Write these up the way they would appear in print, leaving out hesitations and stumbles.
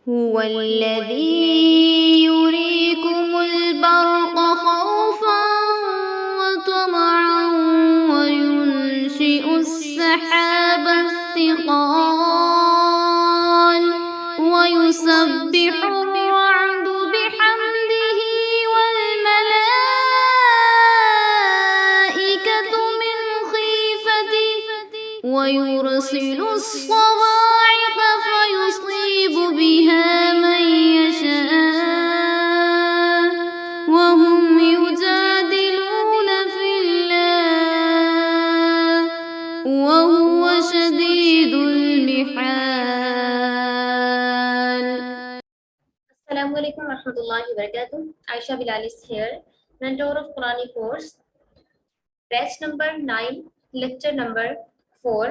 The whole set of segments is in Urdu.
هو الذي يريكم البرق خوفا وطمعا وينشئ السحاب الثقال ويسبح الرعد بحمده والملائكة من خيفته ويرسل الصواعق فيصيب بها من يشاء وهم يجادلون في الله وهو شديد المحال. Assalamu alaikum warahmatullahi wabarakatuh. Aisha Bilal is here, mentor of Quranic course, batch number 9, lecture number 4.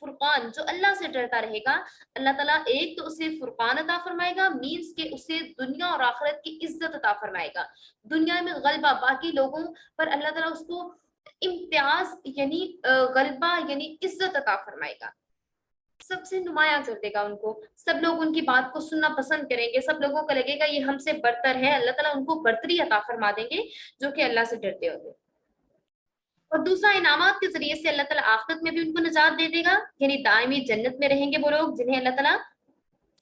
فرقان جو اللہ سے ڈرتا رہے گا اللہ تعالیٰ ایک تو اسے فرقان عطا فرمائے گا مینس کہ اسے دنیا اور آخرت کی عزت عطا فرمائے گا, دنیا میں غلبہ, باقی لوگوں پر اللہ تعالیٰ اس کو امتیاز یعنی غلبہ یعنی عزت عطا فرمائے گا, سب سے نمایاں کر دے گا ان کو, سب لوگ ان کی بات کو سننا پسند کریں گے, سب لوگوں کو لگے گا یہ ہم سے برتر ہے, اللہ تعالیٰ ان کو برتری عطا فرما دیں گے جو کہ اللہ سے ڈرتے ہوتے. اور دوسرا انعامات کے ذریعے سے اللہ تعالیٰ آخرت میں بھی ان کو نجات دے دے گا, یعنی دائمی جنت میں رہیں گے وہ لوگ جنہیں اللہ تعالیٰ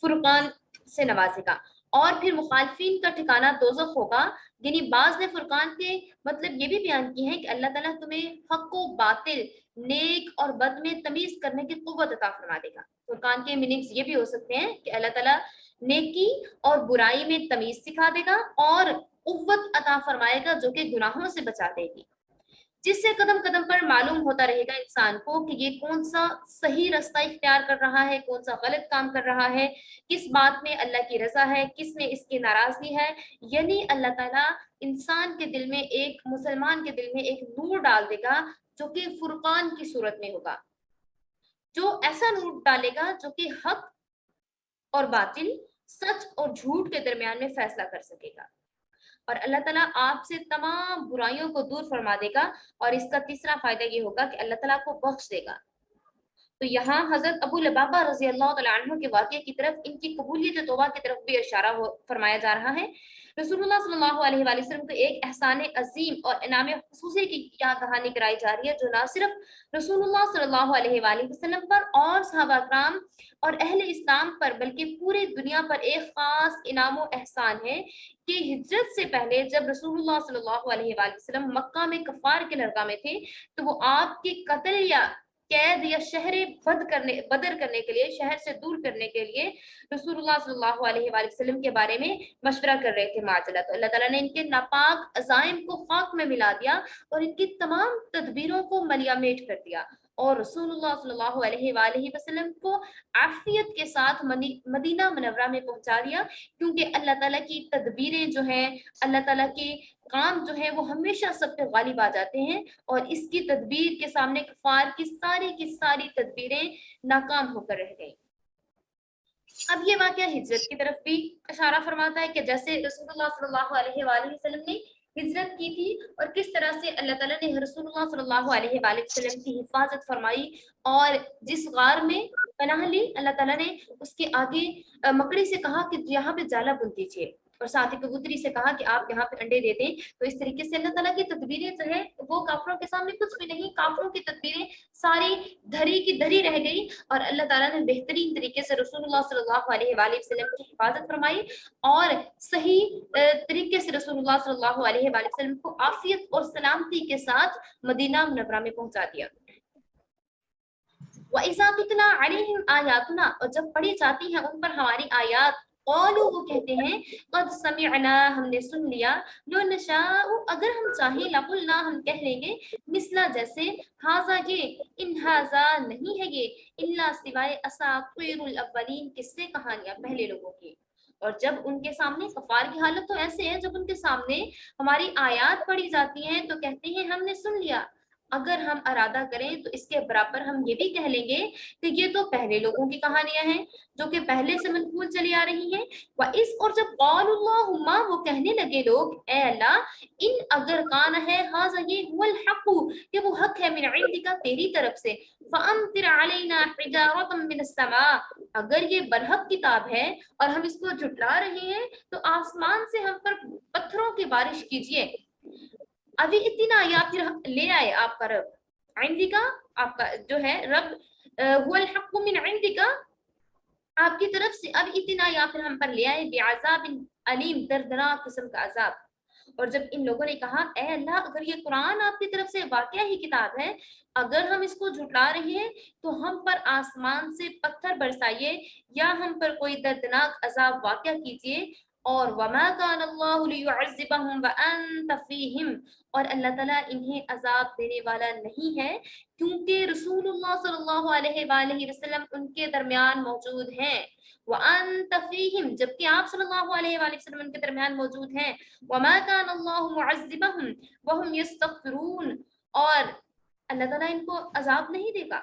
فرقان سے نوازے گا. اور پھر مخالفین کا ٹھکانہ دوزخ ہوگا, یعنی بعض نے فرقان کے مطلب یہ بھی بیان کی ہے کہ اللہ تعالیٰ تمہیں حق و باطل, نیک اور بد میں تمیز کرنے کی قوت عطا فرما دے گا. فرقان کے میننگز یہ بھی ہو سکتے ہیں کہ اللہ تعالیٰ نیکی اور برائی میں تمیز سکھا دے گا اور قوت عطا فرمائے گا جو کہ گناہوں سے بچا دے گی, جس سے قدم قدم پر معلوم ہوتا رہے گا انسان کو کہ یہ کون سا صحیح رستہ اختیار کر رہا ہے, کون سا غلط کام کر رہا ہے, کس بات میں اللہ کی رضا ہے, کس میں اس کی ناراضگی ہے. یعنی اللہ تعالیٰ انسان کے دل میں, ایک مسلمان کے دل میں ایک نور ڈال دے گا جو کہ فرقان کی صورت میں ہوگا, جو ایسا نور ڈالے گا جو کہ حق اور باطل, سچ اور جھوٹ کے درمیان میں فیصلہ کر سکے گا. اور اللہ تعالیٰ آپ سے تمام برائیوں کو دور فرما دے گا, اور اس کا تیسرا فائدہ یہ ہوگا کہ اللہ تعالیٰ کو بخش دے گا. تو یہاں حضرت ابو لبابہ رضی اللہ تعالیٰ عنہ کے واقعے کی طرف, ان کی قبولیت توبہ کی طرف بھی اشارہ فرمایا جا رہا ہے. رسول اللہ صلی اللہ علیہ وآلہ وسلم کو ایک احسان عظیم اور انعام خصوصی کی یہاں کہانی کرائی جا رہی ہے, جو نہ صرف رسول اللہ صلی اللہ علیہ وآلہ وسلم پر اور صحابہ کرام اور اہل اسلام پر بلکہ پوری دنیا پر ایک خاص انعام و احسان ہے کہ ہجرت سے پہلے جب رسول اللہ صلی اللہ علیہ وآلہ وسلم مکہ میں کفار کے لڑکا میں تھے تو وہ آپ کے قتل یا قید یا شہر بدر کرنے کے لیے, شہر سے دور کرنے کے لیے رسول اللہ صلی اللہ علیہ وآلہ وسلم کے بارے میں مشورہ کر رہے تھے معاذ اللہ. تو اللہ تعالیٰ نے ان کے ناپاک عزائم کو خاک میں ملا دیا اور ان کی تمام تدبیروں کو ملیا میٹ کر دیا, اور رسول اللہ صلی اللہ علیہ وآلہ وسلم کو عافیت کے ساتھ مدینہ منورہ میں پہنچا دیا, کیونکہ اللہ تعالیٰ کی تدبیریں جو ہیں, اللہ تعالیٰ کے کام جو ہے وہ ہمیشہ سب پہ غالب آ جاتے ہیں, اور اس کی تدبیر کے سامنے کفار کی ساری تدبیریں ناکام ہو کر رہ گئیں. اب یہ واقعہ ہجرت کی طرف بھی اشارہ فرماتا ہے کہ جیسے رسول اللہ صلی اللہ علیہ وآلہ وسلم نے ہجرت کی تھی اور کس طرح سے اللہ تعالیٰ نے رسول اللہ صلی اللہ علیہ وآلہ وسلم کی حفاظت فرمائی, اور جس غار میں پناہ لی اللہ تعالیٰ نے اس کے آگے مکڑی سے کہا کہ یہاں پہ جالا بن دیجیے, اور ساتھ ہی کبوتری سے کہا کہ آپ یہاں پہ انڈے دے دیں. تو اس طریقے سے اللہ تعالیٰ کی تدبیریں جو ہے وہ کافروں کے سامنے کچھ بھی نہیں, کافروں کی تدبیریں ساری دھری کی دھری رہ گئی, اور اللہ تعالیٰ نے بہترین طریقے سے رسول اللہ صلی اللہ علیہ وآلہ وسلم کی حفاظت فرمائی, اور صحیح طریقے سے رسول اللہ صلی اللہ علیہ وآلہ وسلم کو عافیت اور سلامتی کے ساتھ مدینہ منورہ میں پہنچا دیا. وَإِذَا تُتْلَى عَلَيْهِمْ آيَاتُنَا, اور جب پڑھی جاتی ہیں ان پر ہماری آیات, قالوا وہ کہتے ہیں قد سمعنا ہم نے سن لیا, لو نشاء اگر ہم چاہیں, لقلنا ہم کہہ لیں گے, مثلا جیسے, ھذا یہ, ان ھذا نہیں ہے یہ, الا سوائے اساطیر الاولین قصے کہانیاں پہلے لوگوں کی. اور جب ان کے سامنے کفار کی حالت تو ایسے ہے, جب ان کے سامنے ہماری آیات پڑھی جاتی ہیں تو کہتے ہیں ہم نے سن لیا, اگر ہم ارادہ کریں تو اس کے برابر ہم یہ بھی کہہ لیں گے کہ یہ تو پہلے لوگوں کی کہانیاں ہیں جو کہ پہلے سے منقول چلی آ رہی ہیں. اور جب قال اللہم وہ کہنے لگے لوگ, اے اللہ, ان اگر کان ہے ھذا یہ هو الحق کہ وہ حق ہے, من عندک تیری طرف سے, فامطر علینا حجارۃ من السماء اگر یہ برحق کتاب ہے اور ہم اس کو جھٹلا رہے ہیں تو آسمان سے ہم پر پتھروں کی بارش کیجیے. ابھی اتنا, یا پھر لے آئے آپ کا رب, عندی کا آپ کا جو ہے رب, هو الحق من عندی کا آپ کی طرف سے, اب اتنا یا پھر ہم پر لے آئے, بعذاب علیم دردناک قسم کا عذاب. اور جب ان لوگوں نے کہا اے اللہ اگر یہ قرآن آپ کی طرف سے واقعہ ہی کتاب ہے, اگر ہم اس کو جھٹلا رہے ہیں تو ہم پر آسمان سے پتھر برسائیے یا ہم پر کوئی دردناک عذاب واقع کیجیے. اور وما كان الله ليعذبهم وانت فيهم, اور اللہ تعالیٰ انہیں عذاب دینے والا نہیں ہے کیونکہ رسول اللہ صلی اللہ علیہ وآلہ وسلم ان کے درمیان موجود ہیں. وانت فيهم, جبکہ آپ صلی اللہ علیہ وآلہ وسلم ان کے درمیان موجود ہیں. وما كان الله معذبهم وهم يستغفرون, اور اللہ تعالیٰ ان کو عذاب نہیں دے گا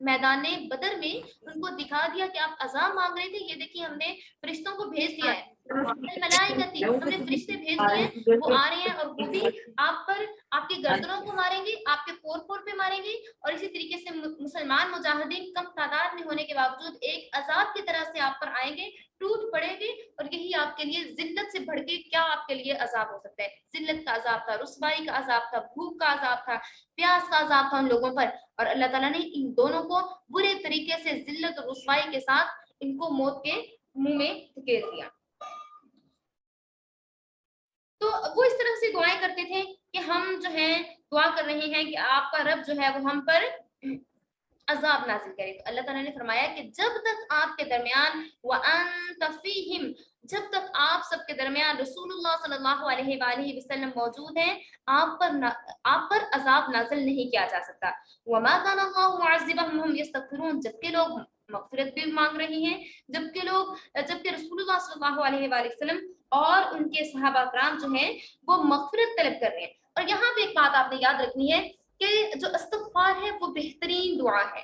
میدان بدر میں ان کو دکھا دیا کہ آپ عذاب مانگ رہے تھے، یہ دیکھیے ہم نے فرشتوں کو بھیج دیا ہے، الملائکتی ہم نے فرشتے بھیج دیے ہیں، وہ آ رہے ہیں اور وہ بھی آپ پر آپ کی گردنوں کو ماریں گے، آپ کے پور پور پہ ماریں گے، اور اسی طریقے سے مسلمان مجاہدین کم تعداد میں ہونے کے باوجود ایک عذاب کی طرح سے آپ پر آئیں گے، ٹوٹ پڑیں گے، اور یہی آپ کے لیے ذلت سے بڑھ کے کیا آپ کے لیے عذاب ہو سکتا ہے۔ ذلت کا عذاب تھا، رسوائی کا عذاب تھا، بھوک کا عذاب تھا، پیاس کا عذاب تھا ان لوگوں پر، اور اللہ تعالیٰ نے ان دونوں کو برے طریقے سے ذلت اور رسوائی کے ساتھ ان کو موت کے منہ میں دھکیل دیا۔ تو وہ اس طرح سے دعائیں کرتے تھے کہ ہم جو ہے دعا کر رہے ہیں کہ آپ کا رب جو ہے وہ ہم پر عذاب نازل کرے۔ تو اللہ تعالیٰ نے فرمایا کہ جب تک آپ کے درمیان وَأَنْتَ فِيهِمْ، جب تک آپ سب کے درمیان رسول اللہ صلی اللہ علیہ وآلہ وسلم موجود ہیں، آپ پر عذاب نازل نہیں کیا جا سکتا۔ وَمَا كَانَ اللَّهُ مُعَذِّبَهُمْ وَهُمْ يَسْتَغْفِرُونَ، جبکہ لوگ مغفرت بھی مانگ رہے ہیں، جبکہ رسول اللہ صلی اللہ علیہ وآلہ وسلم اور ان کے صحابہ کرام جو ہیں وہ مغفرت طلب کر رہے ہیں۔ اور یہاں پہ ایک بات آپ نے یاد رکھنی ہے کہ جو استغفار ہے وہ بہترین دعا ہے،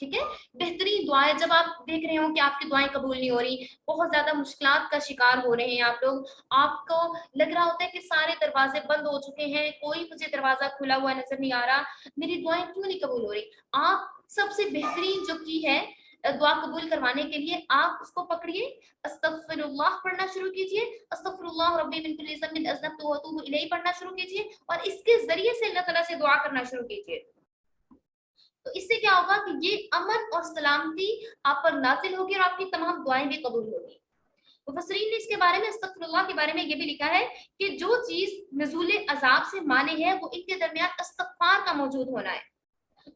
ٹھیک ہے، بہترین دعا ہے۔ جب آپ دیکھ رہے ہوں کہ آپ کی دعائیں قبول نہیں ہو رہی، بہت زیادہ مشکلات کا شکار ہو رہے ہیں آپ لوگ، آپ کو لگ رہا ہوتا ہے کہ سارے دروازے بند ہو چکے ہیں، کوئی مجھے دروازہ کھلا ہوا نظر نہیں آ رہا، میری دعائیں کیوں نہیں قبول ہو رہی، آپ سب سے بہترین جو کی ہے دعا قبول کروانے کے لیے، آپ اس کو پکڑیے، استغفر اللہ پڑھنا شروع کیجئے، استغفر اللہ ربی من کل ذنب اذنبت واتوب الیہ پڑھنا شروع کیجئے، اور اس کے ذریعے سے اللہ تعالیٰ سے دعا کرنا شروع کیجئے۔ تو اس سے کیا ہوگا کہ یہ امن اور سلامتی آپ پر نازل ہوگی اور آپ کی تمام دعائیں بھی قبول ہوگی۔ مفسرین نے اس کے بارے میں استغفر اللہ کے بارے میں یہ بھی لکھا ہے کہ جو چیز نزول عذاب سے مانے ہے وہ ان کے درمیان استغفار کا موجود ہونا ہے،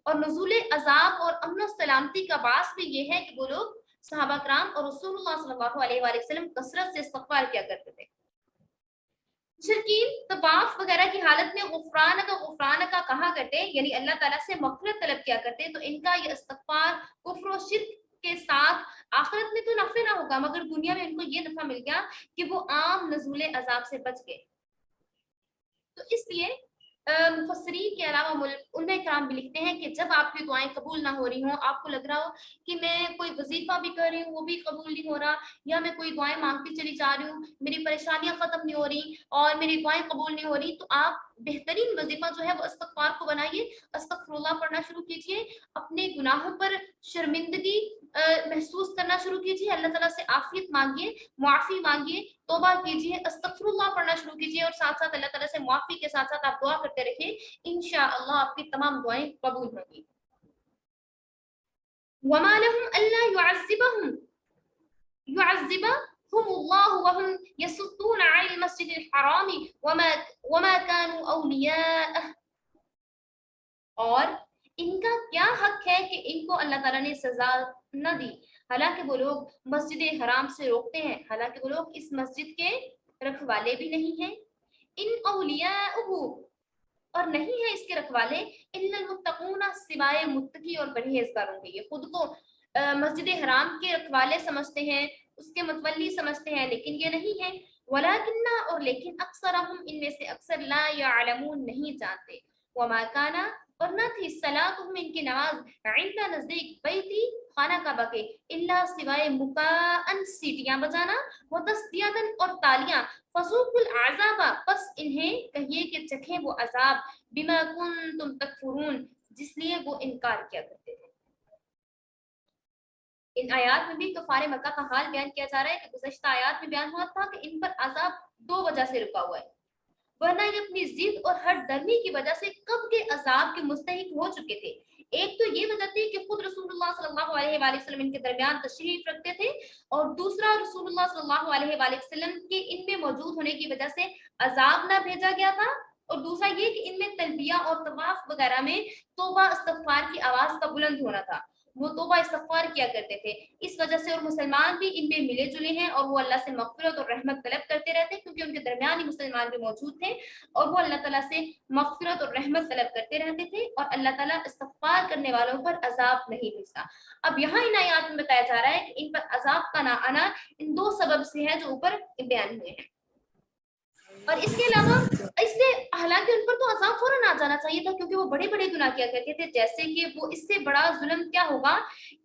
اور نزول عذاب اور امن و سلامتی کا باعث بھی یہ ہے کہ وہ لوگ صحابہ کرام اور رسول اللہ صلی اللہ علیہ وآلہ وسلم کثرت سے استغفار کیا کرتے تھے۔ مشرکین طواف وغیرہ کی حالت میں غفران کا کہا کرتے، یعنی اللہ تعالیٰ سے مغفرت طلب کیا کرتے، تو ان کا یہ استغفار کفر و شرک کے ساتھ آخرت میں تو نفع نہ ہوگا، مگر دنیا میں ان کو یہ نفع مل گیا کہ وہ عام نزول عذاب سے بچ گئے۔ تو اس لیے مفسرین کے علاوہ علماء کرام بھی لکھتے ہیں کہ جب آپ کی دعائیں قبول نہ ہو رہی ہوں، آپ کو لگ رہا ہو کہ میں کوئی وظیفہ بھی کر رہی ہوں وہ بھی قبول نہیں ہو رہا، یا میں کوئی دعائیں مانگتی چلی جا رہی ہوں، میری پریشانیاں ختم نہیں ہو رہی اور میری دعائیں قبول نہیں ہو رہی، تو آپ بہترین وظیفہ جو ہے وہ استغفار کو بنائیے، استغفر اللہ پڑھنا شروع کیجیے، اپنے گناہوں پر شرمندگی محسوس کرنا شروع کیجیے، اللہ تعالیٰ سے عافیت مانگیے، معافی مانگیے، توبہ کیجیے، استغفر اللہ پڑھنا شروع کیجیے، اور ساتھ ساتھ اللہ تعالیٰ سے معافی کے ساتھ ساتھ آپ دعا کرتے رہیے، انشاءاللہ آپ کی تمام دعائیں قبول ہوں گی۔ وَمَا لَهُمْ أَلَّا يُعَذِّبَهُمُ اللَّهُ وَهُمْ يَصُدُّونَ عَنِ الْمَسْجِدِ الْحَرَامِ وَمَا كَانُوا أَوْلِيَاءَهُ، اور ان کا کیا حق ہے کہ ان کو اللہ تعالیٰ نے سزا نہ دی، حالانکہ وہ لوگ مسجد حرام سے روکتے ہیں، حالانکہ وہ لوگ اس مسجد کے رکھوالے بھی نہیں ہیں۔ ان اولیاءہ، اور نہیں ہے اس کے رکھوالے، الا المتقون، سوائے متقی اور پرہیزگاروں کے، یہ خود کو مسجد حرام کے رکھوالے سمجھتے ہیں، اس کے متولی سمجھتے ہیں، لیکن یہ نہیں ہے۔ ولکن، اور لیکن، اکثرہم، ان میں سے اکثر، لا یعلمون، نہیں جانتے۔ وما کانا، اور نہ تھی، صلاتہم، ان کی نماز، عند، نزدیک، بیتی، خانہ کعبہ کے، الا، سوائے مکاءن، سیٹیاں بجانا، وتصدیۃ، اور تالیاں، فذوقوا العذاب، پس انہیں کہیے کہ چکھیں وہ عذاب، بما کنتم تکفرون، جس لیے وہ انکار کیا کرتے تھے۔ ان آیات میں بھی کفار مکہ کا حال بیان کیا جا رہا ہے کہ گزشتہ آیات میں بیان ہوا تھا کہ ان پر عذاب دو وجہ سے رکا ہوا ہے، ورنہ یہ اپنی ضد اور ہٹ درمی کی وجہ سے کب کے عذاب کے مستحق ہو چکے تھے۔ ایک تو یہ وجہ تھی کہ خود رسول اللہ صلی اللہ علیہ وآلہ وسلم ان کے درمیان تشریف رکھتے تھے، اور دوسرا رسول اللہ صلی اللہ علیہ وآلہ وسلم کے ان میں موجود ہونے کی وجہ سے عذاب نہ بھیجا گیا تھا، اور دوسرا یہ کہ ان میں تلبیہ اور طواف وغیرہ میں توبہ استغفار کی آواز کا بلند ہونا تھا، وہ توبہ استغفار کیا کرتے تھے، اس وجہ سے، اور مسلمان بھی ان میں ملے جلے ہیں، اور وہ اللہ سے مغفرت اور رحمت طلب کرتے رہتے ہیں، کیونکہ ان کے درمیان ہی مسلمان بھی موجود تھے، اور وہ اللہ تعالیٰ سے مغفرت اور رحمت طلب کرتے رہتے تھے، اور اللہ تعالیٰ استغفار کرنے والوں پر عذاب نہیں بھیجتا۔ اب یہاں ان آیات میں بتایا جا رہا ہے کہ ان پر عذاب کا نہ آنا ان دو سبب سے ہے جو اوپر بیان ہوئے ہیں۔ اور اس کے علاوہ اس سے حالانکہ ان پر تو عذاب فوراً آ جانا چاہیے تھا کیونکہ وہ بڑے بڑے گناہ کیا کرتے تھے، جیسے کہ وہ اس سے بڑا ظلم کیا ہوگا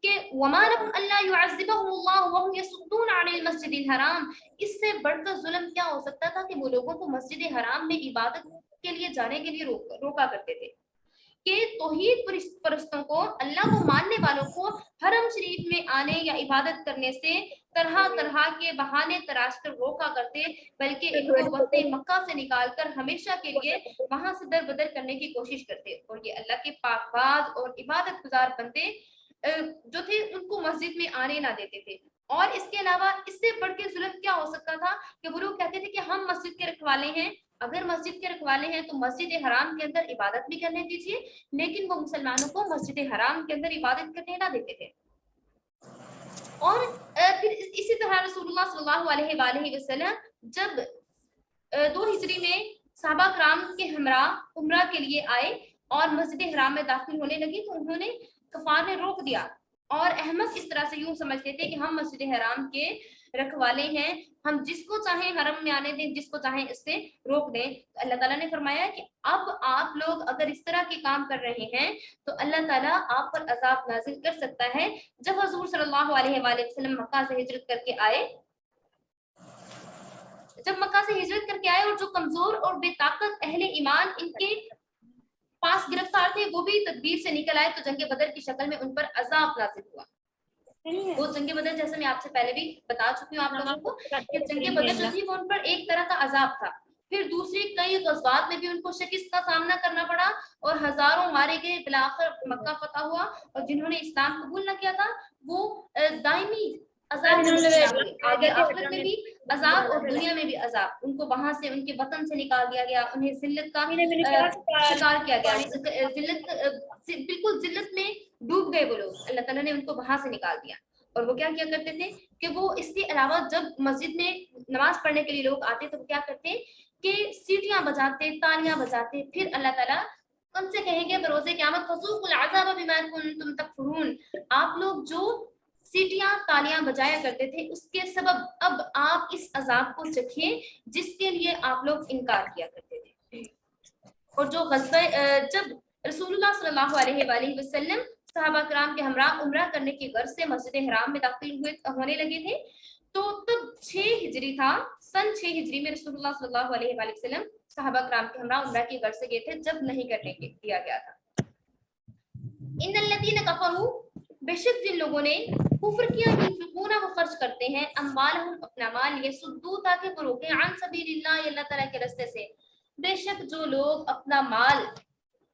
کہ وَمَا لَهُمْ أَلَّا يُعَذِّبَهُمُ اللَّهُ وَهُمْ يَصُدُّونَ عَنِ الْمَسْجِدِ الْحَرَامِ۔ اس سے بڑھ کر ظلم کیا ہو سکتا تھا کہ وہ لوگوں کو مسجد حرام میں عبادت کے لیے جانے کے لیے روکا کرتے تھے، کہ توحید پرستوں کو، اللہ کو ماننے والوں کو حرم شریف میں آنے یا عبادت کرنے سے طرح طرح کے بہانے تراش کر روکا کرتے، بلکہ ان کو وقت مکہ سے نکال کر ہمیشہ کے لیے وہاں سے در بدر کرنے کی کوشش کرتے، اور یہ اللہ کے پاک باز اور عبادت گزار بندے جو تھے ان کو مسجد میں آنے نہ دیتے تھے۔ اور اس کے علاوہ اس سے بڑھ کے ظلم کیا ہو سکتا تھا کہ وہ لوگ کہتے تھے کہ ہم مسجد کے رکھوالے ہیں، اگر مسجد کے رکھوالے ہیں تو مسجد حرام کے اندر عبادت بھی کرنے دیجیے، لیکن وہ مسلمانوں کو مسجد حرام کے اندر عبادت کرنے نہ دیتے تھے۔ اور پھر اسی طرح رسول اللہ صلی اللہ علیہ وآلہ وسلم جب 2 ہجری میں صحابہ کرام کے ہمراہ عمرہ کے لیے آئے اور مسجد حرام میں داخل ہونے لگے تو انہوں نے کفار نے روک دیا، اور احمد اس طرح سے یوں سمجھتے تھے کہ ہم مسجد حرام کے رکھوالے ہیں، ہم جس کو چاہیں حرم میں آنے دیں، جس کو چاہیں اس سے روک دیں۔ تو اللہ تعالیٰ نے فرمایا کہ اب آپ لوگ اگر اس طرح کے کام کر رہے ہیں تو اللہ تعالیٰ آپ پر عذاب نازل کر سکتا ہے۔ جب حضور صلی اللہ علیہ وآلہ وسلم مکہ سے ہجرت کر کے آئے، اور جو کمزور اور بے طاقت اہل ایمان ان کے پاس گرفتار تھے وہ بھی تدبیر سے نکل آئے، تو جنگ بدر کی شکل میں ان پر عذاب نازل ہوا۔ وہ جنگ بدر جیسے میں آپ سے پہلے بھی بتا چکی ہوں آپ لوگوں کو کہ جنگ بدر جو تھی وہ ان پر ایک طرح کا عذاب تھا، پھر دوسری کئی غزوات میں بھی ان کو شکست کا سامنا کرنا پڑا اور ہزاروں مارے گئے، بالآخر مکہ فتح ہوا، اور جنہوں نے اسلام قبول نہ کیا تھا وہ دائمی عذاب میں مبتلا ہوئے، آگے آخرت میں بھی عذاب اور دنیا میں بھی عذاب، ان کو وہاں سے ان کے وطن سے نکال دیا گیا، انہیں ذلت کا شکار کیا گیا، ذلت بالکل ذلت میں ڈوب گئے وہ لوگ، اللہ تعالیٰ نے ان کو وہاں سے نکال دیا۔ اور وہ کیا کیا کرتے تھے کہ وہ اس کے علاوہ جب مسجد میں نماز پڑھنے کے لیے لوگ آتے تو وہ کیا کرتے کہ سیٹیاں بجاتے، تالیاں بجاتے، پھر اللہ تعالیٰ ان سے کہیں گے بروز قیامت فذوقوا العذاب بما کنتم تکفرون، آپ لوگ جو سیٹیاں تالیاں بجایا کرتے تھے اس کے سبب اب آپ اس عذاب کو چکھیں جس کے لیے آپ لوگ انکار کیا کرتے تھے۔ اور جو غزوہ جب رسول اللہ صلی اللہ علیہ وآلہ وسلم صحابہ کرام کے ہمراہ عمرہ کرنے کی غرض سے مسجد حرام میں داخل ہونے لگے تھے تو تب 6 ہجری تھا، سن 6 ہجری میں رسول اللہ صلی اللہ علیہ وآلہ وسلم صحابہ کرام کے ہمراہ عمرہ کی غرض سے گئے تھے جب نہیں کرنے دیا گیا تھا۔ ان الذین کفروا، بے شک جن لوگوں نے کفر کیا، ينفقون وہ خرچ کرتے ہیں، اموالہم اپنا مال، یصدوا تاکہ وہ روکیں، عن سبیل اللہ اللہ تعالیٰ کے راستے سے، بے شک جو لوگ اپنا مال،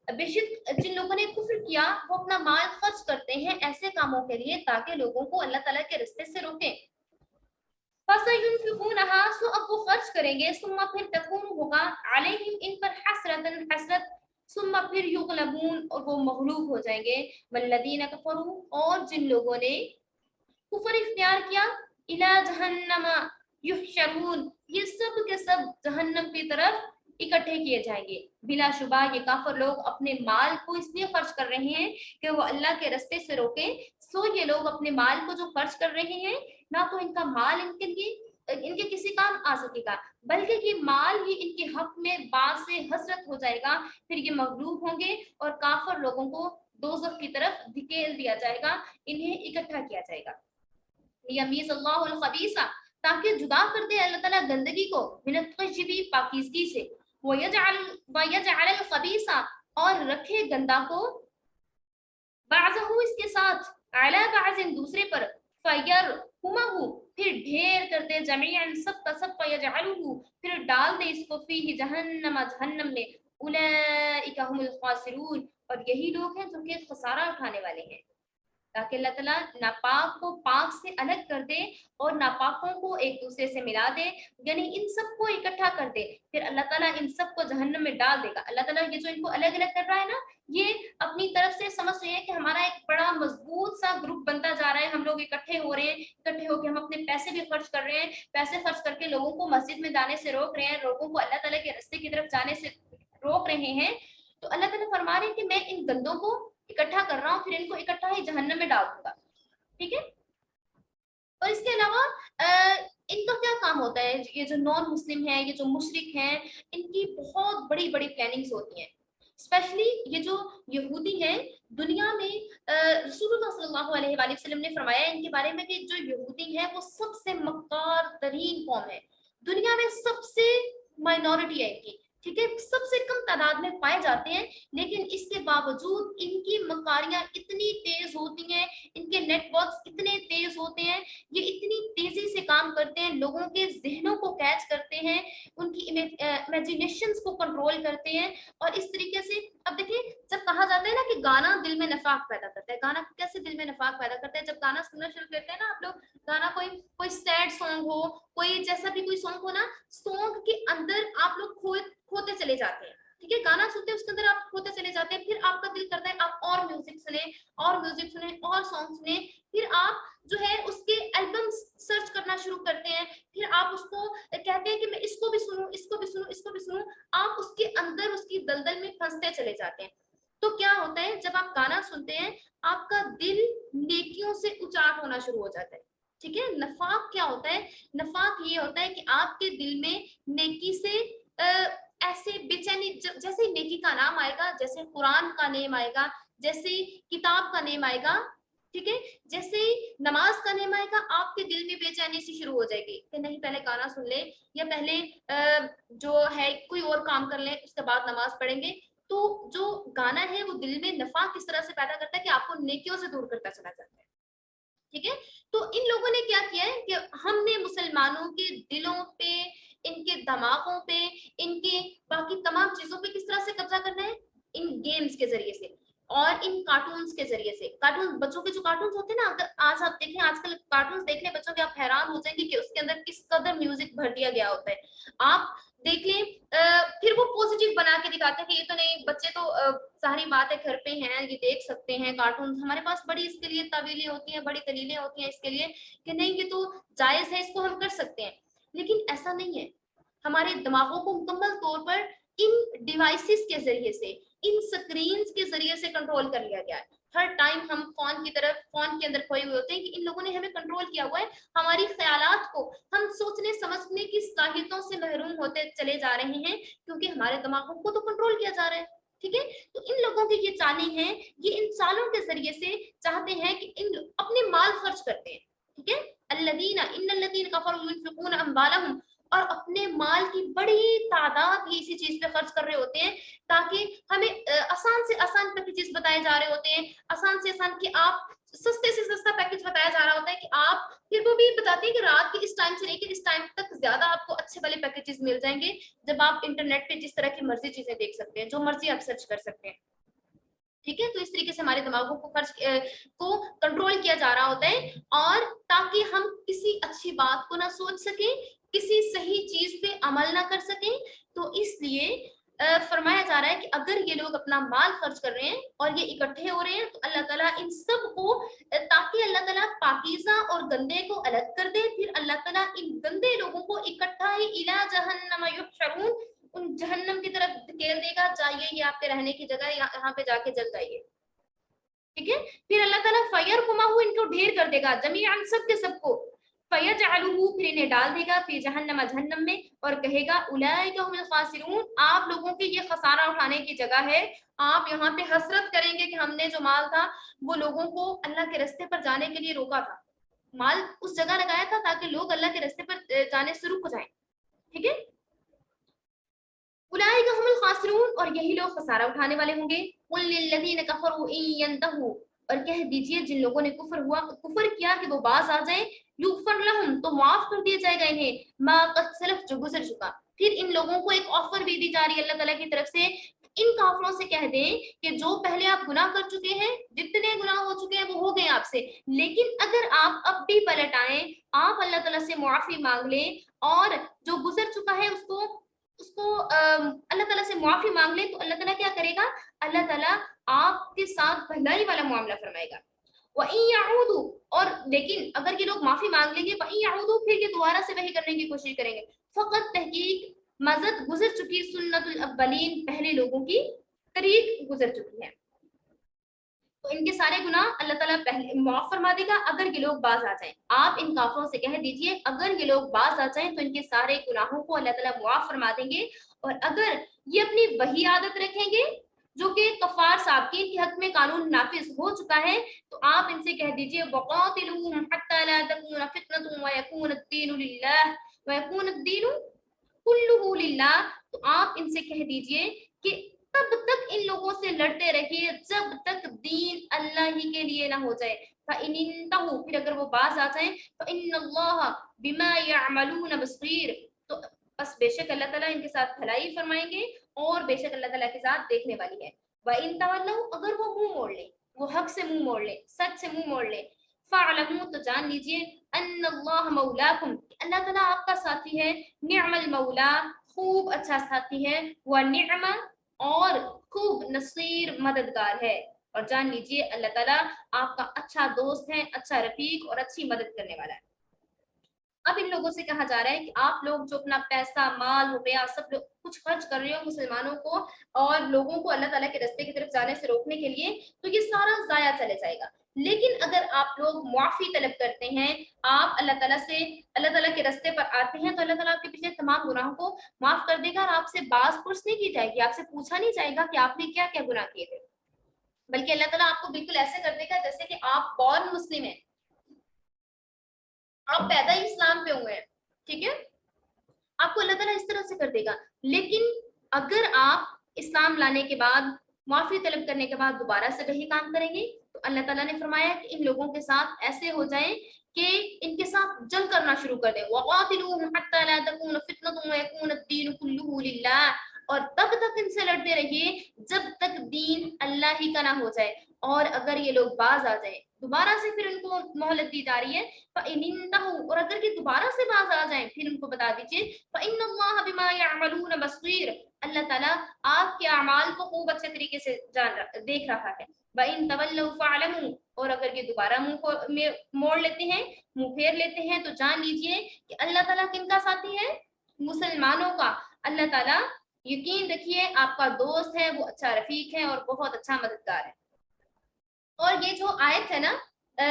بے شک جن لوگوں نے کفر کیا وہ اپنا مال خرچ کرتے ہیں ایسے کاموں کے لیے تاکہ لوگوں کو اللہ تعالیٰ کے راستے سے روکیں، فَسَيُنْفِقُونَهَا، سو اب وہ خرچ کریں گے، ثم پھر تکون ہوگا علیہم ان پر حسرتن حسرت، ثم پھر یغلبون اور وہ مغلوب ہو جائیں گے، والذین کفروا اور جن لوگوں نے کفر اختیار کیا، الی جہنم یحشرون، یہ سب کے سب جہنم کی طرف اکٹھے کیے جائیں گے۔ بلا شبہ یہ کافر لوگ اپنے مال کو اس لیے خرچ کر رہے ہیں کہ وہ اللہ کے راستے سے روکیں، سو یہ لوگ اپنے مال کو جو خرچ کر رہے ہیں نہ تو ان کا مال ان کے لیے ان کے کسی کام آ سکے گا، بلکہ یہ مال ہی ان کے حق میں بعد سے حسرت ہو جائے گا، پھر یہ مغلوب ہوں گے اور کافر لوگوں کو دوزخ کی طرف دھکیل دیا جائے گا، انہیں اکٹھا کیا جائے گا۔ یمیز اللہ الخبیث، تاکہ جدا کر دے اللہ تعالیٰ گندگی کو، من الطیب پاکیزگی سے، وَيَجْعَلَ الْخَبِيثَ اور رکھے گندا کو، بعضہ اس کے ساتھ، علی بعض دوسرے پر، فَيَرْحُمَهُ پھر ڈھیر کر دے، جميعاً سب کا سب، فَيَجْعَلُهُ پھر ڈال دے اس کو، فیہ جہنم جہنم میں، اولئک هم الخاسرون اور یہی لوگ ہیں جو کہ خسارہ اٹھانے والے ہیں، تاکہ اللہ تعالیٰ ناپاک کو پاک سے الگ کر دے اور ناپاکوں کو ایک دوسرے سے ملا دے، یعنی ان سب کو اکٹھا کر دے، پھر اللہ تعالیٰ ان سب کو جہنم میں ڈال دے گا۔ اللہ تعالیٰ یہ جو ان کو الگ الگ کر رہا ہے نا، یہ اپنی طرف سے سمجھ رہے ہیں کہ ہمارا ایک بڑا مضبوط سا گروپ بنتا جا رہا ہے، ہم لوگ اکٹھے ہو رہے ہیں، اکٹھے ہو کے ہم اپنے پیسے بھی خرچ کر رہے ہیں، پیسے خرچ کر کے لوگوں کو مسجد میں جانے سے روک رہے ہیں، لوگوں کو اللہ تعالیٰ کے راستے کی طرف جانے سے روک رہے ہیں، تو اللہ تعالیٰ فرما رہے ہیں کہ میں ان گندوں کو اکٹھا کر رہا ہوں، پھر ان کو اکٹھا ہی جہنم میں ڈال دوں گا، ٹھیک ہے۔ اور اس کے علاوہ ان کا کیا کام ہوتا ہے؟ یہ جو نان مسلم ہیں، یہ جو مشرک ہیں، ان کی بہت بڑی بڑی پلاننگز ہوتی ہیں. اسپیشلی یہ جو یہودی ہیں دنیا میں، رسول اللہ صلی اللہ علیہ وآلہ وسلم نے فرمایا ان کے بارے میں کہ جو یہودی ہیں وہ سب سے مکار ترین قوم ہے. دنیا میں سب سے مائنورٹی ہے ان کی، ٹھیک ہے، سب سے کم تعداد میں پائے جاتے ہیں، لیکن اس کے باوجود ان کی مکاریاں اتنی تیز ہوتی ہیں، ان کے نیٹ ورکس اتنے تیز ہوتے ہیں، یہ اتنی تیزی سے کام کرتے ہیں، لوگوں کے ذہنوں کو کیچ کرتے ہیں، ان کی امیجینیشنز کو کنٹرول کرتے ہیں. اور اس طریقے سے اب دیکھیں، جب کہا جاتا ہے نا کہ گانا دل میں نفاق پیدا کرتا ہے، گانا کیسے دل میں نفاق پیدا کرتا ہے؟ جب گانا سننا شروع کرتے ہیں نا آپ لوگ، گانا کوئی سیڈ سانگ ہو، کوئی جیسا بھی کوئی سانگ ہو نا، سانگ کے اندر آپ لوگ کھوتے چلے جاتے ہیں، ٹھیک ہے، گانا سنتے ہیں اس کے اندر آپ کھوتے چلے جاتے ہیں، پھر آپ کا دل کرتا ہے آپ اور میوزک سنیں، اور میوزک سنیں، اور سانگ سنیں، پھر آپ جو ہے اس کے البم سرچ کرنا شروع کرتے ہیں، پھر آپ اس کو کہتے ہیں کہ میں اس کو بھی سنوں، اس کو بھی سنوں، اس کو بھی سنوں، آپ اس کے اندر اس کی دلدل میں پھنستے چلے جاتے ہیں. تو کیا ہوتا ہے جب آپ گانا سنتے ہیں، آپ کا دل نیکیوں سے اچاٹ ہونا شروع ہو جاتا ہے، ٹھیک ہے. نفاق کیا ہوتا ہے؟ نفاق یہ ہوتا ہے کہ آپ کے دل میں نیکی سے ایسے بے چینی، جیسے نیکی کا نام آئے گا، جیسے قرآن کا نیم آئے گا، جیسے کتاب کا نیم آئے گا، ٹھیک ہے، جیسے نماز کا نیم آئے گا، آپ کے دل میں بے چینی سی شروع ہو جائے گی کہ نہیں پہلے گانا سن لیں، یا پہلے جو ہے کوئی اور کام کر لیں، اس کے بعد نماز پڑھیں گے. تو جو گانا ہے وہ دل میں نفاق کس طرح سے پیدا کرتا ہے کہ آپ کو نیکیوں سے دور کرتا چلا جاتا ہے، ٹھیک ہے. تو ان لوگوں نے کیا کیا ہے کہ ہم نے مسلمانوں کے دلوں پہ، ان کے دماغوں پہ، ان کے باقی تمام چیزوں پہ کس طرح سے قبضہ کرنا ہے؟ ان گیمز کے ذریعے سے اور ان کارٹونز کے ذریعے سے. کارٹون، بچوں کے جو کارٹونز ہوتے ہیں نا، اگر آج آپ دیکھیں، آج کل کارٹونز دیکھ لیں بچوں کے، آپ حیران ہو جائیں گے کہ اس کے اندر کس قدر میوزک بھر دیا گیا ہوتا ہے. آپ دیکھ لیں، پھر وہ پوزیٹیو بنا کے دکھاتے ہیں کہ یہ تو نہیں، بچے تو ظاہری بات ہے گھر پہ ہیں، یہ دیکھ سکتے ہیں کارٹونز. ہمارے پاس بڑی اس کے لیے تعویلیں ہوتی ہیں، بڑی دلیلیں ہوتی ہیں اس کے لیے کہ نہیں یہ تو جائز ہے، اس کو ہم کر سکتے ہیں. لیکن ایسا نہیں ہے. ہمارے دماغوں کو مکمل طور پر ان ڈیوائسز کے ذریعے سے، ان سکرینز کے ذریعے سے کنٹرول کر لیا گیا ہے. ہر ٹائم ہم فون کی طرف، فون کے اندر کھوئے ہوئے ہوتے ہیں کہ ان لوگوں نے ہمیں کنٹرول کیا ہوا ہے. ہماری خیالات کو ہم سوچنے سمجھنے کی صلاحیتوں سے محروم ہوتے چلے جا رہے ہیں، کیونکہ ہمارے دماغوں کو تو کنٹرول کیا جا رہا ہے، ٹھیک ہے. تو ان لوگوں کی یہ چالیں ہیں، یہ ان چالوں کے ذریعے سے چاہتے ہیں کہ ان اپنے مال خرچ کرتے ہیں، ٹھیک ہے. الذین ان الذین کفروا ينفقون اموالهم، اور اپنے مال کی بڑی تعداد یہ اسی چیز پہ خرچ کر رہے ہوتے ہیں تاکہ ہمیں آسان سے آسان پیکیجز بتائے جا رہے ہوتے ہیں، آسان سے آسان کہ آپ سستے سے سستا پیکیج بتایا جا رہا ہوتا ہے کہ آپ، پھر وہ بھی بتاتے ہیں کہ رات کے اس ٹائم سے لے کے اس ٹائم تک زیادہ آپ کو اچھے والے پیکیجز مل جائیں گے، جب آپ انٹرنیٹ پہ جس طرح کی مرضی چیزیں دیکھ سکتے ہیں، جو مرضی آپ سرچ کر سکتے ہیں، ٹھیک ہے. تو اس طریقے سے ہمارے دماغوں کو کنٹرول کیا جا رہا ہوتا ہے، اور تاکہ ہم کسی اچھی بات کو نہ سوچ سکیں، کسی صحیح چیز پہ عمل نہ کر سکیں. تو اس لیے فرمایا جا رہا ہے کہ اگر یہ لوگ اپنا مال خرچ کر رہے ہیں اور یہ اکٹھے ہو رہے ہیں، تو اللہ تعالیٰ ان سب کو، تاکہ اللہ تعالیٰ پاکیزہ اور گندے کو الگ کر دے، پھر اللہ تعالیٰ ان گندے لوگوں کو اکٹھا ہی الی جہنم یحشرون، ان جہنم کی طرف دھکیل دے گا، چاہیے یہ آپ کے رہنے کی جگہ، یہاں پہ جا کے جل جائیے، ٹھیک ہے. پھر اللہ تعالیٰ فیرکمہ، ان کو ڈھیر کر دے گا، جمیعاً سب کے سب کو، فیجعلہ، پھر انہیں ڈال دے گا، فی جہنم، جہنم میں، اور کہے گا اولئک هم الخاسرون، آپ لوگوں کی یہ خسارہ اٹھانے کی جگہ ہے. آپ یہاں پہ حسرت کریں گے کہ ہم نے جو مال تھا وہ لوگوں کو اللہ کے راستے پر جانے کے لیے روکا تھا، مال اس جگہ لگایا تھا تاکہ لوگ اللہ کے راستے پر جانے سے رک جائیں، ٹھیک ہے. اولئک هم الخاسرون، اور یہی لوگ خسارہ اٹھانے والے ہوں گے. قل للذین کفروا ان ينتهوا، اور کہہ دیجئے جن لوگوں نے کفر کیا کہ وہ باز آ جائیں، یغفر لهم، تو معاف کر دیا جائے گا انہیں، ما قد سلف، جو گزر چکا. پھر ان لوگوں کو ایک آفر بھی دی جا رہی ہے اللہ تعالیٰ کی طرف سے. ان کافروں سے کہہ دیں کہ جو پہلے آپ گناہ کر چکے ہیں، جتنے گناہ ہو چکے ہیں وہ ہو گئے آپ سے، لیکن اگر آپ اب بھی پلٹ آئیں، آپ اللہ تعالیٰ سے معافی مانگ لیں، اور جو گزر چکا ہے اس کو اللہ تعالیٰ سے معافی مانگ لیں، تو اللہ تعالیٰ کیا کرے گا؟ اللہ تعالیٰ آپ کے ساتھ بھلائی والا معاملہ فرمائے گا. وَإِن يَعُودُوا، اور لیکن اگر یہ لوگ معافی مانگ لیں گے، وَإِن يَعُودُوا، پھر یہ دوبارہ سے وہی کرنے کی کوشش کریں گے، فقط تحقیق مزد گزر چکی سنت الاولین، پہلے لوگوں کی طریق گزر چکی ہے. تو ان کے سارے گناہ اللہ تعالیٰ پہلے معاف فرما دے گا اگر یہ لوگ باز آ جائیں. آپ ان کافروں سے کہہ دیجئے اگر یہ لوگ باز آ جائیں تو ان کے سارے گناہوں کو اللہ تعالیٰ معاف فرما دیں گے. اور اگر یہ اپنی وہی عادت رکھیں گے جو کہ کفار سابقین کے حق میں قانون نافذ ہو چکا ہے تو آپ ان سے کہہ دیجئے وَقَاتِلُوهُمْ حَتَّى لَا تَكُونَ فِتْنَةٌ وَيَكُونَ الدِّينُ لِلَّهِ وَيَكُونَ الدِّينُ كُلُّهُ لِلَّهِ. تو آپ ان سے کہہ دیجئے کہ تب تک ان لوگوں سے لڑتے رہیے جب تک دین اللہ ہی کے لیے نہ ہو جائے. فَإِنِ انتهوا پھر اگر وہ باز آ جائیں فَإِنَّ اللَّهَ بِمَا يَعْمَلُونَ بَصِيرٌ تو بس بے شک اللہ تعالیٰ ان کے ساتھ بھلائی فرمائیں گے اور بے شک اللہ تعالیٰ کے ساتھ دیکھنے والی ہے. وَإِن تَوَلَّوْا اگر وہ منہ موڑ لیں وہ حق سے منہ موڑ لیں سچ سے منہ موڑ لیں فَاعْلَمُوا تو جان لیجئے أَنَّ اللَّهَ مَوْلَاكُمْ اللہ تعالیٰ آپ کا ساتھی ہے. نعم المولا خوب اچھا ساتھی ہے. وَنِعْمَ اور خوب نصیر مددگار ہے. اور جان لیجئے اللہ تعالیٰ آپ کا اچھا دوست ہے اچھا رفیق اور اچھی مدد کرنے والا ہے. اب ان لوگوں سے کہا جا رہا ہے کہ آپ لوگ جو اپنا پیسہ مال روپیہ سب لوگ کچھ خرچ کر رہے ہو مسلمانوں کو اور لوگوں کو اللہ تعالیٰ کے راستے کی طرف جانے سے روکنے کے لیے تو یہ سارا ضائع چلے جائے گا. لیکن اگر آپ لوگ معافی طلب کرتے ہیں آپ اللہ تعالیٰ سے اللہ تعالیٰ کے راستے پر آتے ہیں تو اللہ تعالیٰ آپ کے پچھلے تمام گناہوں کو معاف کر دے گا اور آپ سے باز پرس نہیں کی جائے گی آپ سے پوچھا نہیں جائے گا کہ آپ نے کیا کیا گناہ کیے تھے بلکہ اللہ تعالیٰ آپ کو بالکل ایسے کر دے گا جیسے کہ آپ بورن مسلم ہیں آپ پیدا ہی اسلام پہ ہوئے ہیں. ٹھیک ہے آپ کو اللہ تعالیٰ اس طرح سے کر دے گا. لیکن اگر آپ اسلام لانے کے بعد معافی طلب کرنے کے بعد دوبارہ سے وہی کام کریں گے تو اللہ تعالیٰ نے فرمایا کہ ان لوگوں کے ساتھ ایسے ہو جائیں کہ ان کے ساتھ جنگ کرنا شروع کر دیں. وَقَاتِلُوهُمْ حَتَّى لَا تَكُونَ فِتْنَةٌ وَيَكُونَ الدِّينُ كُلُّهُ لِلَّهِ اور تب تک ان سے لڑتے رہیے جب تک دین اللہ ہی کا نہ ہو جائے. اور اگر یہ لوگ باز آ جائیں دوبارہ سے پھر ان کو مہلت دی جا رہی ہے فَإِنِ انتهوا اور اگر یہ دوبارہ سے باز آ جائیں پھر ان کو بتا دیجئے فَإِنَّ اللَّهَ بِمَا يَعْمَلُونَ بَصِيرٌ اللہ تعالیٰ آپ کے اعمال کو خوب اچھے طریقے سے دیکھ رہا ہے. وَإِن تَوَلَّوْا فَاعْلَمُوا اور اگر یہ دوبارہ منہ موڑ لیتے ہیں منہ پھیر لیتے ہیں تو جان لیجئے کہ اللہ تعالیٰ کن کا ساتھی ہے مسلمانوں کا. اللہ تعالیٰ یقین رکھیے آپ کا دوست ہے وہ اچھا رفیق ہے اور بہت اچھا مددگار ہے. اور یہ جو آیت ہے نا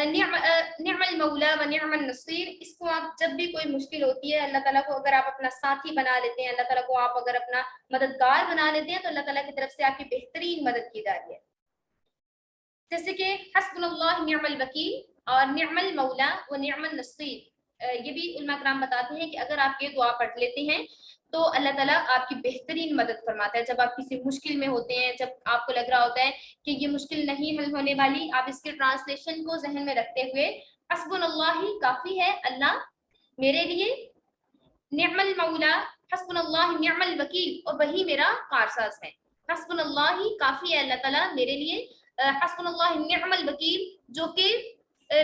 نعم المولا و نعم النصیر اس کو آپ جب بھی کوئی مشکل ہوتی ہے اللہ تعالیٰ کو اگر آپ اپنا ساتھی بنا لیتے ہیں اللہ تعالیٰ کو آپ اگر اپنا مددگار بنا لیتے ہیں تو اللہ تعالیٰ کی طرف سے آپ کی بہترین مدد کی جا رہی ہے. جیسے کہ حسبنا اللہ نعم الوکیل اور نعم المولا و نعم النصیر یہ بھی علماء کرام بتاتے ہیں کہ اگر آپ یہ دعا پڑھ لیتے ہیں تو اللہ تعالیٰ آپ کی بہترین مدد فرماتا ہے. جب آپ کسی مشکل میں ہوتے ہیں جب آپ کو لگ رہا ہوتا ہے کہ یہ مشکل نہیں حل ہونے والی آپ اس کے ٹرانسلیشن کو ذہن میں رکھتے ہوئے حسبنا اللہ کافی ہے اللہ میرے لیے نعم المولا حسبنا اللہ نعم الوکیل اور وہی میرا کارساز ہے. حسبنا اللہ کافی ہے اللہ تعالیٰ میرے لیے حسبنا اللہ نعم الوکیل جو کہ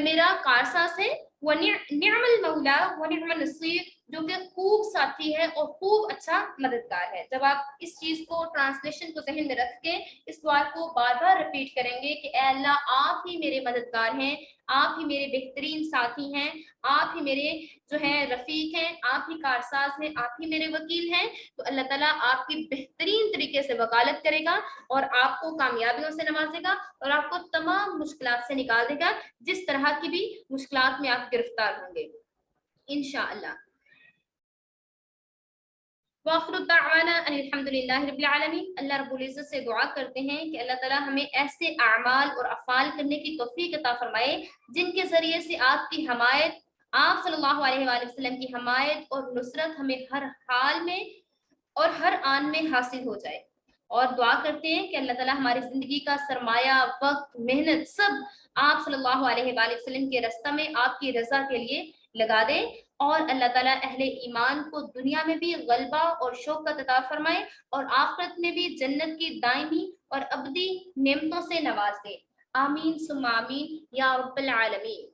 میرا کارساز ہے. نعم المولا و نعم النصیر جو کہ خوب ساتھی ہے اور خوب اچھا مددگار ہے. جب آپ اس چیز کو ٹرانسلیشن کو ذہن میں رکھ کے اس بار کو بار بار ریپیٹ کریں گے کہ اے اللہ آپ ہی میرے مددگار ہیں آپ ہی میرے بہترین ساتھی ہیں آپ ہی میرے جو ہیں رفیق ہیں آپ ہی کارساز ہیں آپ ہی میرے وکیل ہیں تو اللہ تعالیٰ آپ کی بہترین طریقے سے وکالت کرے گا اور آپ کو کامیابیوں سے نوازے گا اور آپ کو تمام مشکلات سے نکال دے گا جس طرح کی بھی مشکلات میں آپ گرفتار ہوں گے انشاءاللہ. وآخر دعوانا ان الحمدللہ رب العالمین. اللہ رب العزت سے دعا کرتے ہیں کہ اللہ تعالیٰ ہمیں ایسے اعمال اور افعال کرنے کی توفیق عطا فرمائے جن کے ذریعے سے آپ کی حمایت آپ صلی اللہ علیہ وآلہ وسلم کی حمایت اور نصرت ہمیں ہر حال میں اور ہر آن میں حاصل ہو جائے. اور دعا کرتے ہیں کہ اللہ تعالیٰ ہماری زندگی کا سرمایہ وقت محنت سب آپ صلی اللہ علیہ وآلہ وسلم کے رستہ میں آپ کی رضا کے لیے لگا دے اور اللہ تعالیٰ اہل ایمان کو دنیا میں بھی غلبہ اور شوکت عطا فرمائے اور آخرت میں بھی جنت کی دائمی اور ابدی نعمتوں سے نواز دے. آمین ثم آمین یا رب العالمین.